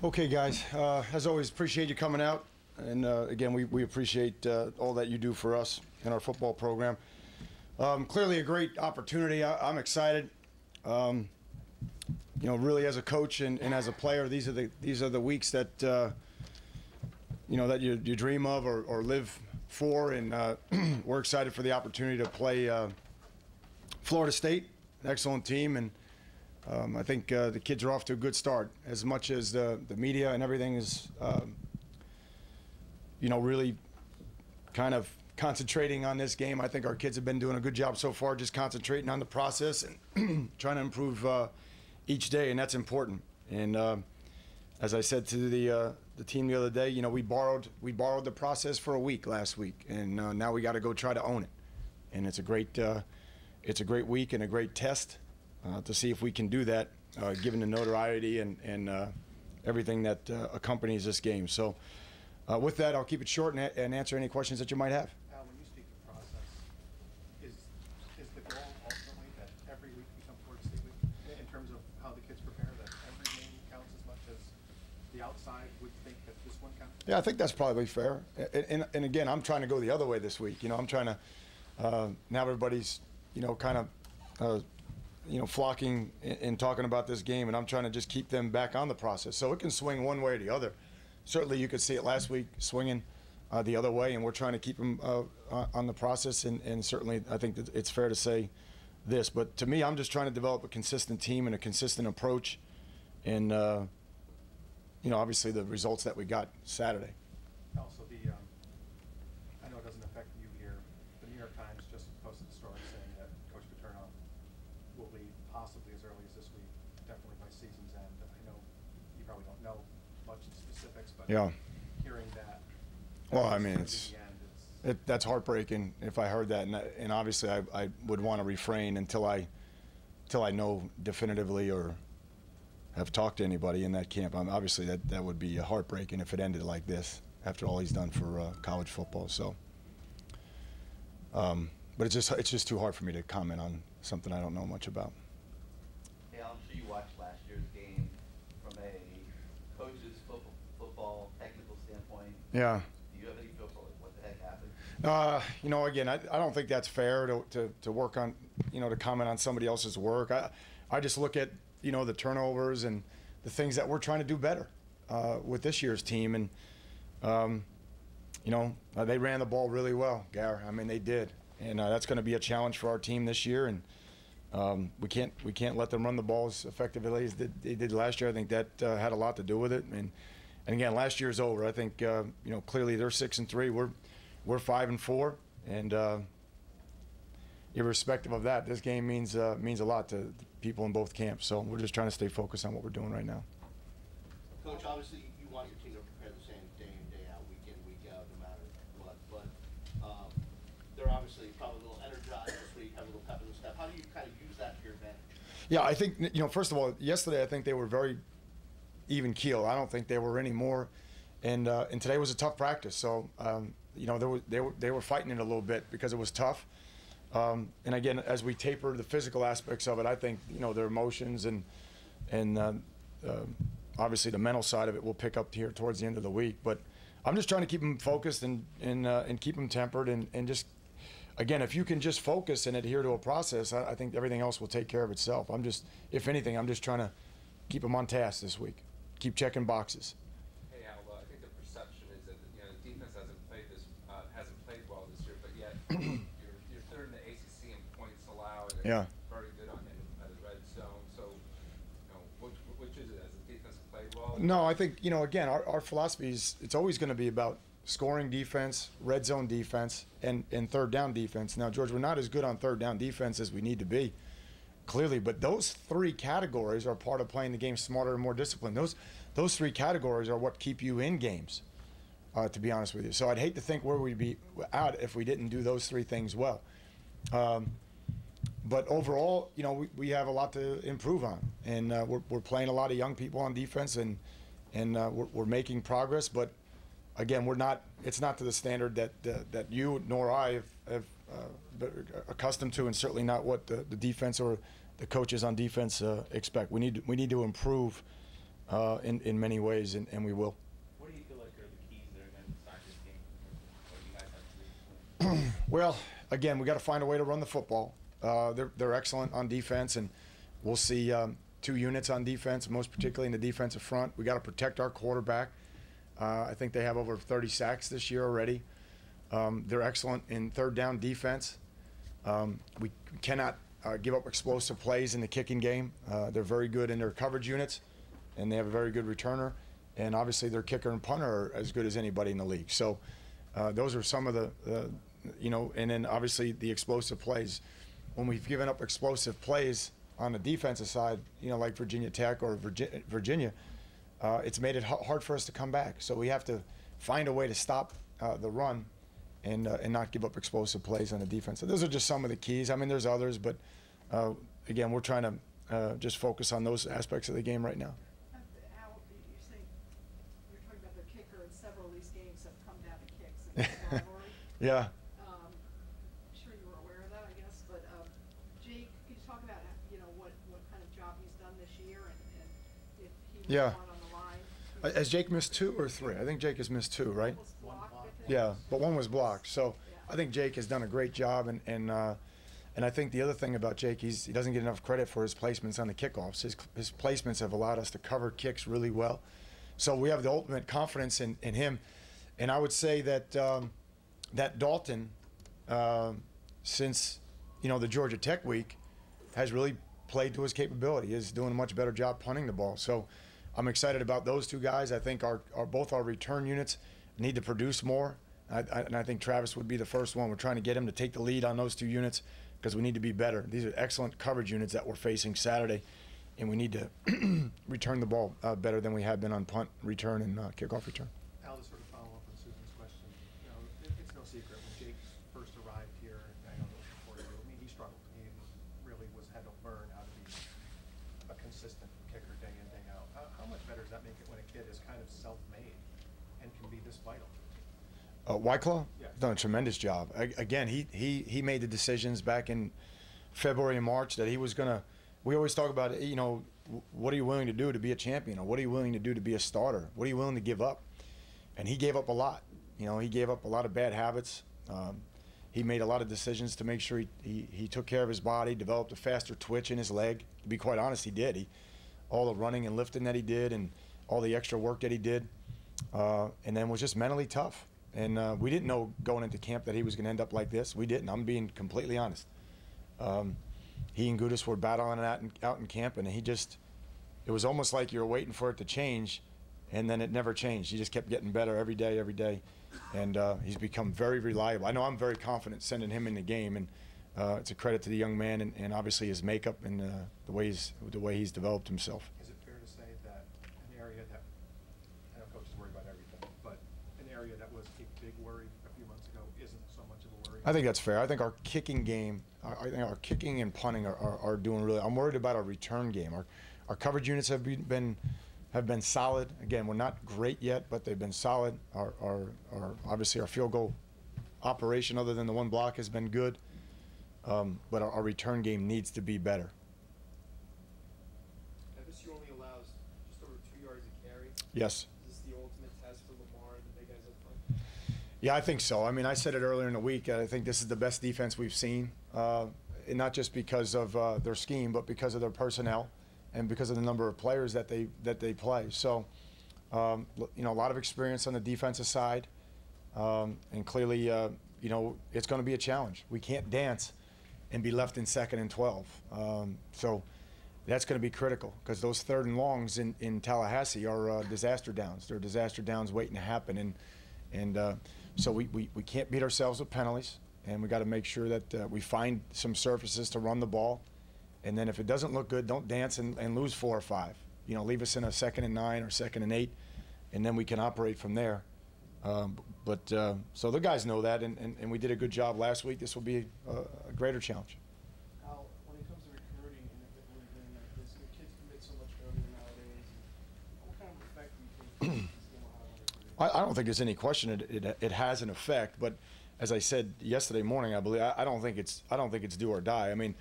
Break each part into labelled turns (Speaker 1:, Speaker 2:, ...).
Speaker 1: Okay, guys. As always, appreciate you coming out. And again, we appreciate all that you do for us in our football program. Clearly a great opportunity. I'm excited. Really as a coach and as a player, these are the weeks that that you dream of or live for. And we're excited for the opportunity to play Florida State, an excellent team. And I think the kids are off to a good start. As much as the media and everything is, really kind of concentrating on this game, I think our kids have been doing a good job so far, just concentrating on the process and trying to improve each day, and that's important. And as I said to the team the other day, we borrowed the process for a week last week, and now we got to go try to own it. And it's a great week and a great test. To see if we can do that, given the notoriety and everything that accompanies this game. So with that, I'll keep it short and answer any questions that you might have.
Speaker 2: Al, when you speak of process, is the goal ultimately that every week become Florida State week in terms of how the kids prepare, that every game counts as much as the outside would think that this one counts?
Speaker 1: Yeah, I think that's probably fair. And again, I'm trying to go the other way this week. I'm trying to now everybody's kind of flocking and talking about this game, and I'm trying to just keep them back on the process. So it can swing one way or the other. Certainly you could see it last week swinging the other way, and we're trying to keep them on the process, and certainly I think that it's fair to say this. But to me, I'm just trying to develop a consistent team and a consistent approach, and obviously the results that we got Saturday.
Speaker 2: Also, I know it doesn't affect you here. The New York Times just posted a story saying that Coach Paterno will leave possibly as early as this week, definitely by season's end. I know you probably don't know much of the specifics, but
Speaker 1: yeah,
Speaker 2: hearing that.
Speaker 1: Well, I mean, that's heartbreaking if I heard that, and obviously I would want to refrain until I know definitively or have talked to anybody in that camp. Obviously that would be heartbreaking if it ended like this after all he's done for college football. So, but it's just too hard for me to comment on something I don't know much about.
Speaker 3: Hey, I'm sure you watched last year's game from a coach's football technical standpoint.
Speaker 1: Yeah.
Speaker 3: Do you have any feel for what the heck happened?
Speaker 1: Again, I don't think that's fair to work on, to comment on somebody else's work. I just look at, the turnovers and the things that we're trying to do better with this year's team. And, they ran the ball really well, Gar. I mean, they did. And that's going to be a challenge for our team this year. And we can't let them run the ball as effectively as they did last year. I think that had a lot to do with it. And again, last year's over. I think clearly they're 6-3. We're 5-4. And irrespective of that, this game means a lot to people in both camps. So we're just trying to stay focused on what we're doing right now.
Speaker 4: Coach, obviously you want your team to prepare the same day in, day out, week in, week out, no matter what. But they're obviously probably a little energized this week, have a little pep in the step. How do you kind of use that to your advantage?
Speaker 1: Yeah, I think, first of all, yesterday I think they were very even keel. I don't think they were any more. And today was a tough practice. So, they were fighting it a little bit because it was tough. And again, as we taper the physical aspects of it, I think, their emotions and obviously the mental side of it will pick up here towards the end of the week. But I'm just trying to keep them focused and keep them tempered and just, again, if you can just focus and adhere to a process, I think everything else will take care of itself. If anything, I'm just trying to keep them on task this week, keep checking boxes.
Speaker 5: Hey Al, I think the perception is that the defense hasn't played well this year, but yet you're third in the ACC in points allowed. And
Speaker 1: Yeah.
Speaker 5: Very good on the red zone. So, which is it? Has the defense played well?
Speaker 1: No, I think, again, our philosophy is it's always going to be about scoring defense, red zone defense, and third down defense. Now, George, we're not as good on third down defense as we need to be, clearly, but those three categories are part of playing the game smarter and more disciplined. Those three categories are what keep you in games, to be honest with you. So I'd hate to think where we'd be out if we didn't do those three things well. But overall, we have a lot to improve on, and we're playing a lot of young people on defense, and we're making progress. But again, it's not to the standard that you nor I have been accustomed to, and certainly not what the defense or the coaches on defense expect. We need to improve in many ways, and we will.
Speaker 5: What do you feel like are the keys that are going to decide this game? What you guys have to do?
Speaker 1: Well, again, we got to find a way to run the football. They're excellent on defense, and we'll see 2 units on defense, most particularly in the defensive front. We got to protect our quarterback. I think they have over 30 sacks this year already. They're excellent in third down defense. We cannot give up explosive plays in the kicking game. They're very good in their coverage units, and they have a very good returner. And obviously their kicker and punter are as good as anybody in the league. So those are some of the, and then obviously the explosive plays. When we've given up explosive plays on the defensive side, like Virginia Tech or Virginia, it's made it hard for us to come back. So we have to find a way to stop the run and not give up explosive plays on the defense. So those are just some of the keys. I mean, there's others, but again, we're trying to just focus on those aspects of the game right now.
Speaker 6: Al, you're saying you're talking about their kicker, and several of these games have come down to kicks in the rivalry.
Speaker 1: Yeah.
Speaker 6: I'm sure you were aware of that, I guess. But Jake, could you talk about what kind of job he's done this year, and if he was
Speaker 1: Yeah.
Speaker 6: on the line?
Speaker 1: Has Jake missed 2 or 3? I think Jake has missed 2, right?
Speaker 6: Was blocked, I think.
Speaker 1: Yeah, but 1 was blocked. So
Speaker 6: Yeah.
Speaker 1: I think Jake has done a great job, and I think the other thing about Jake, he doesn't get enough credit for his placements on the kickoffs. His placements have allowed us to cover kicks really well. So we have the ultimate confidence in him. And I would say that that Dalton, since the Georgia Tech week, has really played to his capability. He is doing a much better job punting the ball. So I'm excited about those 2 guys. I think both our return units need to produce more. And I think Travis would be the first one. We're trying to get him to take the lead on those 2 units because we need to be better. These are excellent coverage units that we're facing Saturday, and we need to return the ball better than we have been on punt return and kickoff return.
Speaker 2: Al, to sort of follow up on Susan's question, it's no secret when Jake first arrived here, I know it was before you, I mean, he struggled. He really had to learn how to be a consistent kicker day in, day out. How much better does that make it when a kid is kind of self-made and can be this vital?
Speaker 1: Wyclaw
Speaker 2: Yeah.
Speaker 1: done a tremendous job. Again, he made the decisions back in February and March that he was gonna. We always talk about what are you willing to do to be a champion, or what are you willing to do to be a starter? What are you willing to give up? And he gave up a lot. He gave up a lot of bad habits. He made a lot of decisions to make sure he took care of his body, developed a faster twitch in his leg. To be quite honest, he did. All the running and lifting that he did, and all the extra work that he did, and then was just mentally tough. And we didn't know going into camp that he was going to end up like this. We didn't. I'm being completely honest. He and Gudis were battling that out in camp, and it was almost like you were waiting for it to change, and then it never changed. He just kept getting better every day. And he's become very reliable. I know I'm very confident sending him in the game, and it's a credit to the young man and obviously his makeup and the way he's developed himself.
Speaker 2: Is it fair to say that an area that, I know coaches worry about everything, but an area that was a big worry a few months ago isn't so much of a worry?
Speaker 1: I think that's fair. I think our kicking game, I think our kicking and punting are doing really. I'm worried about our return game. Our coverage units have been solid. Again, we're not great yet, but they've been solid. Our obviously our field goal operation, other than the 1 block, has been good. But our return game needs to be better.
Speaker 7: FSU only allows just over 2 yards a carry.
Speaker 1: Yes.
Speaker 7: Is this the ultimate test for Lamar and the big guys up front?
Speaker 1: Yeah, I think so. I mean, I said it earlier in the week. I think this is the best defense we've seen, and not just because of their scheme, but because of their personnel, and because of the number of players that they play. So, a lot of experience on the defensive side, and clearly, it's going to be a challenge. We can't dance and be left in 2nd and 12. So that's going to be critical because those 3rd and longs in Tallahassee are disaster downs. They're disaster downs waiting to happen, and so we can't beat ourselves with penalties, and we got to make sure that we find some surfaces to run the ball, and then if it doesn't look good, don't dance and lose 4 or 5. Leave us in a 2nd and 9 or 2nd and 8, and then we can operate from there. So the guys know that, and we did a good job last week. This will be a greater challenge.
Speaker 7: Al, when it comes to recruiting in a big league game like this, kids commit so much earlier nowadays. What kind of effect do you think this game will have on recruiting?
Speaker 1: I don't think there's any question it has an effect, but as I said yesterday morning, I believe I don't think it's do or die. I mean,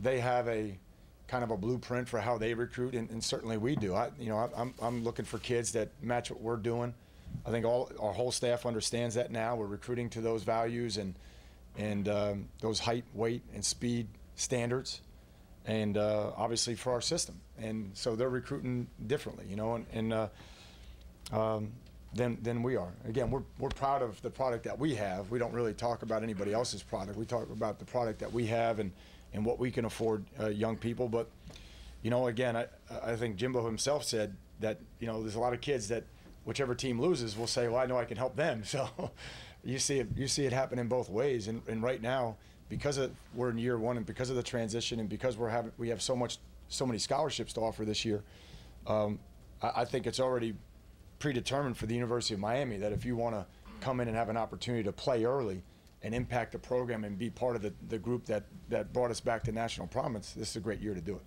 Speaker 1: they have a kind of a blueprint for how they recruit, and certainly we do. I'm looking for kids that match what we're doing. I think our whole staff understands that now. We're recruiting to those values and those height, weight, and speed standards, and obviously for our system. And so they're recruiting differently, than we are. Again, we're proud of the product that we have. We don't really talk about anybody else's product. We talk about the product that we have and what we can afford young people. But again, I think Jimbo himself said that there's a lot of kids that whichever team loses will say, well, I know I can help them. So you see it happen in both ways. And right now, because we're in year one, and because of the transition, and because we have so many scholarships to offer this year, I think it's already predetermined for the University of Miami that if you want to come in and have an opportunity to play early and impact the program and be part of the group that brought us back to national prominence, this is a great year to do it.